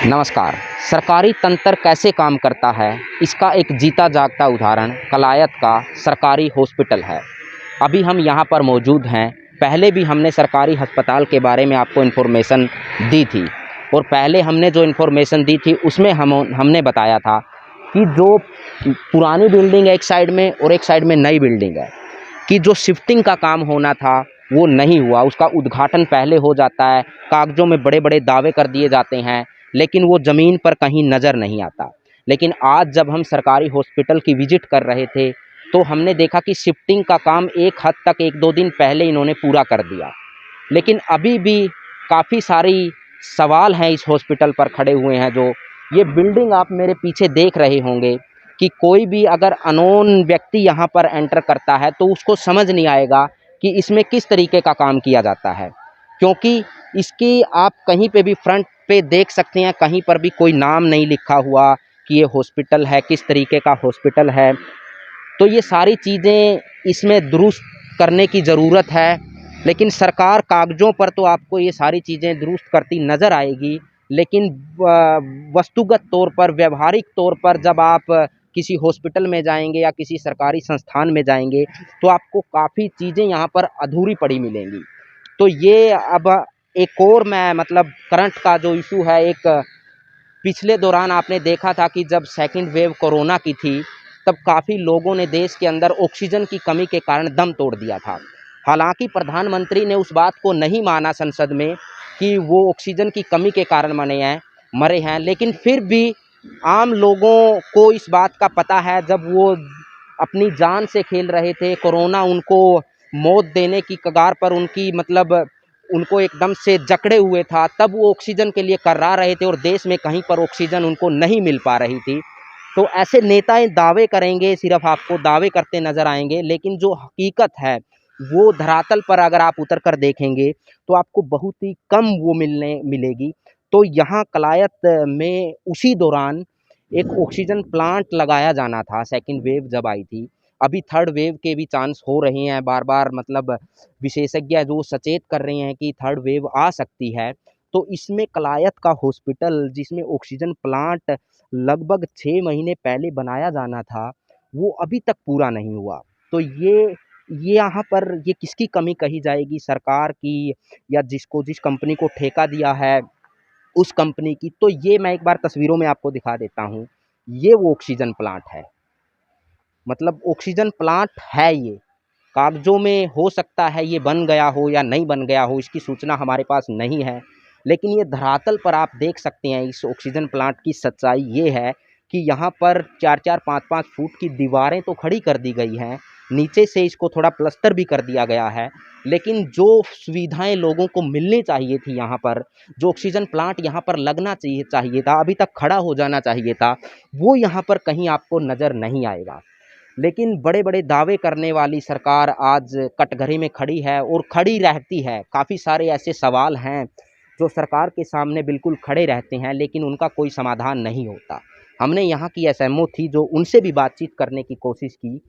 नमस्कार। सरकारी तंत्र कैसे काम करता है, इसका एक जीता जागता उदाहरण कलायत का सरकारी हॉस्पिटल है। अभी हम यहाँ पर मौजूद हैं। पहले भी हमने सरकारी अस्पताल के बारे में आपको इन्फॉर्मेशन दी थी और पहले हमने जो इन्फॉर्मेशन दी थी उसमें हमने बताया था कि जो पुरानी बिल्डिंग है एक साइड में और एक साइड में नई बिल्डिंग है, कि जो शिफ्टिंग का काम होना था वो नहीं हुआ। उसका उद्घाटन पहले हो जाता है, कागज़ों में बड़े बड़े दावे कर दिए जाते हैं, लेकिन वो ज़मीन पर कहीं नज़र नहीं आता। लेकिन आज जब हम सरकारी हॉस्पिटल की विज़िट कर रहे थे तो हमने देखा कि शिफ्टिंग का काम एक हद तक 1-2 दिन पहले इन्होंने पूरा कर दिया। लेकिन अभी भी काफ़ी सारी सवाल हैं इस हॉस्पिटल पर खड़े हुए हैं। जो ये बिल्डिंग आप मेरे पीछे देख रहे होंगे कि कोई भी अगर अननोन व्यक्ति यहाँ पर एंटर करता है तो उसको समझ नहीं आएगा कि इसमें किस तरीके का काम किया जाता है, क्योंकि इसकी आप कहीं पे भी फ्रंट पे देख सकते हैं, कहीं पर भी कोई नाम नहीं लिखा हुआ कि ये हॉस्पिटल है, किस तरीके का हॉस्पिटल है। तो ये सारी चीज़ें इसमें दुरुस्त करने की ज़रूरत है। लेकिन सरकार कागज़ों पर तो आपको ये सारी चीज़ें दुरुस्त करती नज़र आएगी, लेकिन वस्तुगत तौर पर, व्यावहारिक तौर पर जब आप किसी हॉस्पिटल में जाएंगे या किसी सरकारी संस्थान में जाएंगे तो आपको काफ़ी चीज़ें यहाँ पर अधूरी पड़ी मिलेंगी। तो ये अब एक और मैं मतलब करंट का जो इशू है, एक पिछले दौरान आपने देखा था कि जब सेकंड वेव कोरोना की थी तब काफ़ी लोगों ने देश के अंदर ऑक्सीजन की कमी के कारण दम तोड़ दिया था। हालांकि प्रधानमंत्री ने उस बात को नहीं माना संसद में कि वो ऑक्सीजन की कमी के कारण मरे हैं, लेकिन फिर भी आम लोगों को इस बात का पता है। जब वो अपनी जान से खेल रहे थे, कोरोना उनको मौत देने की कगार पर उनकी मतलब उनको एकदम से जकड़े हुए था, तब वो ऑक्सीजन के लिए कर्रा रहे थे और देश में कहीं पर ऑक्सीजन उनको नहीं मिल पा रही थी। तो ऐसे नेताएं दावे करेंगे, सिर्फ आपको दावे करते नजर आएंगे, लेकिन जो हकीकत है वो धरातल पर अगर आप उतर कर देखेंगे तो आपको बहुत ही कम वो मिलेगी। तो यहाँ कलायत में उसी दौरान एक ऑक्सीजन प्लांट लगाया जाना था, सेकंड वेव जब आई थी। अभी थर्ड वेव के भी चांस हो रहे हैं, बार बार मतलब विशेषज्ञ जो सचेत कर रहे हैं कि थर्ड वेव आ सकती है। तो इसमें कलायत का हॉस्पिटल जिसमें ऑक्सीजन प्लांट लगभग 6 महीने पहले बनाया जाना था, वो अभी तक पूरा नहीं हुआ। तो ये यहाँ पर ये किसकी कमी कही जाएगी, सरकार की या जिस कंपनी को ठेका दिया है उस कंपनी की? तो ये मैं एक बार तस्वीरों में आपको दिखा देता हूँ। ये वो ऑक्सीजन प्लांट है, मतलब ऑक्सीजन प्लांट है ये। कागज़ों में हो सकता है ये बन गया हो या नहीं बन गया हो, इसकी सूचना हमारे पास नहीं है, लेकिन ये धरातल पर आप देख सकते हैं इस ऑक्सीजन प्लांट की सच्चाई ये है कि यहाँ पर 4-4, 5-5 फुट की दीवारें तो खड़ी कर दी गई हैं, नीचे से इसको थोड़ा प्लस्तर भी कर दिया गया है, लेकिन जो सुविधाएं लोगों को मिलनी चाहिए थी यहाँ पर, जो ऑक्सीजन प्लांट यहाँ पर लगना चाहिए था, अभी तक खड़ा हो जाना चाहिए था, वो यहाँ पर कहीं आपको नज़र नहीं आएगा। लेकिन बड़े-बड़े दावे करने वाली सरकार आज कटघरे में खड़ी है और खड़ी रहती है। काफ़ी सारे ऐसे सवाल हैं जो सरकार के सामने बिल्कुल खड़े रहते हैं, लेकिन उनका कोई समाधान नहीं होता। हमने यहाँ की एसएमओ थी जो उनसे भी बातचीत करने की कोशिश की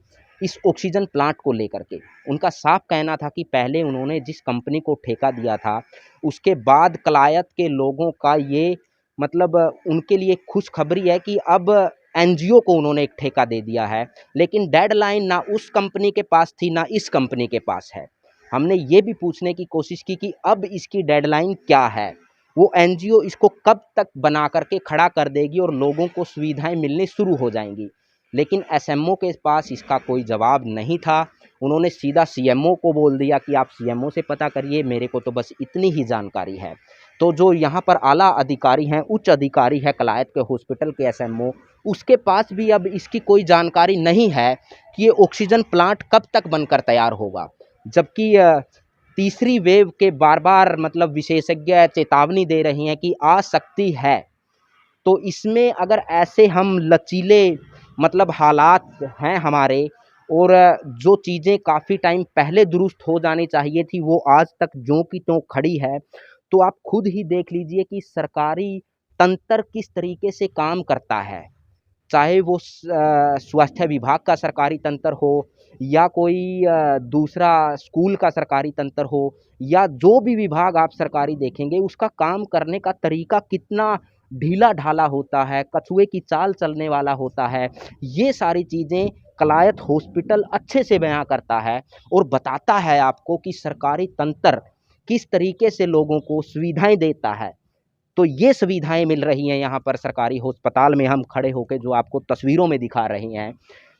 इस ऑक्सीजन प्लांट को लेकर के। उनका साफ कहना था कि पहले उन्होंने जिस कंपनी को ठेका दिया था, उसके बाद कलायत के लोगों का ये मतलब उनके लिए खुशखबरी है कि अब एनजीओ को उन्होंने एक ठेका दे दिया है। लेकिन डेडलाइन ना उस कंपनी के पास थी ना इस कंपनी के पास है। हमने ये भी पूछने की कोशिश की कि अब इसकी डेडलाइन क्या है, वो एनजीओ इसको कब तक बना करके खड़ा कर देगी और लोगों को सुविधाएं मिलनी शुरू हो जाएंगी। लेकिन एसएमओ के पास इसका कोई जवाब नहीं था। उन्होंने सीधा सीएमओ को बोल दिया कि आप सीएमओ से पता करिए, मेरे को तो बस इतनी ही जानकारी है। तो जो यहाँ पर आला अधिकारी हैं, उच्च अधिकारी है कलायत के हॉस्पिटल के एसएमओ, उसके पास भी अब इसकी कोई जानकारी नहीं है कि ये ऑक्सीजन प्लांट कब तक बनकर तैयार होगा। जबकि तीसरी वेव के बार-बार मतलब विशेषज्ञ चेतावनी दे रहे हैं कि आ सकती है। तो इसमें अगर ऐसे हम लचीले मतलब हालात हैं हमारे और जो चीज़ें काफ़ी टाइम पहले दुरुस्त हो जानी चाहिए थी वो आज तक ज्यों की त्यों खड़ी है, तो आप खुद ही देख लीजिए कि सरकारी तंत्र किस तरीके से काम करता है। चाहे वो स्वास्थ्य विभाग का सरकारी तंत्र हो या कोई दूसरा स्कूल का सरकारी तंत्र हो या जो भी विभाग आप सरकारी देखेंगे, उसका काम करने का तरीका कितना ढीला ढाला होता है, कछुए की चाल चलने वाला होता है। ये सारी चीज़ें कलायत हॉस्पिटल अच्छे से बयां करता है और बताता है आपको कि सरकारी तंत्र किस तरीके से लोगों को सुविधाएं देता है। तो ये सुविधाएं मिल रही हैं यहाँ पर सरकारी अस्पताल में, हम खड़े होकर जो आपको तस्वीरों में दिखा रहे हैं।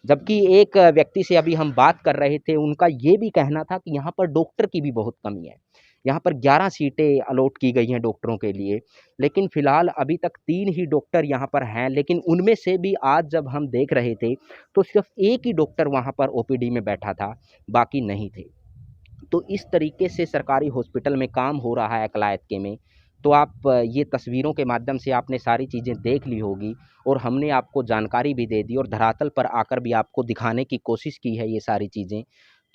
जबकि एक व्यक्ति से अभी हम बात कर रहे थे, उनका ये भी कहना था कि यहाँ पर डॉक्टर की भी बहुत कमी है। यहाँ पर 11 सीटें अलॉट की गई हैं डॉक्टरों के लिए, लेकिन फ़िलहाल अभी तक 3 ही डॉक्टर यहाँ पर हैं। लेकिन उनमें से भी आज जब हम देख रहे थे, तो सिर्फ़ एक ही डॉक्टर वहाँ पर ओपीडी में बैठा था, बाकी नहीं थे। तो इस तरीके से सरकारी हॉस्पिटल में काम हो रहा है कलायत के में। तो आप ये तस्वीरों के माध्यम से आपने सारी चीज़ें देख ली होगी और हमने आपको जानकारी भी दे दी और धरातल पर आकर भी आपको दिखाने की कोशिश की है ये सारी चीज़ें।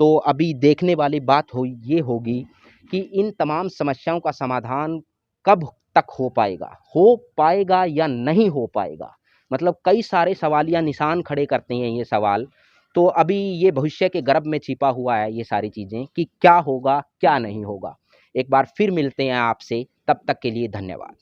तो अभी देखने वाली बात ये होगी कि इन तमाम समस्याओं का समाधान कब तक हो पाएगा या नहीं हो पाएगा। मतलब कई सारे सवालिया निशान खड़े करते हैं ये सवाल। तो अभी ये भविष्य के गर्भ में छिपा हुआ है ये सारी चीज़ें कि क्या होगा, क्या नहीं होगा। एक बार फिर मिलते हैं आपसे, तब तक के लिए धन्यवाद।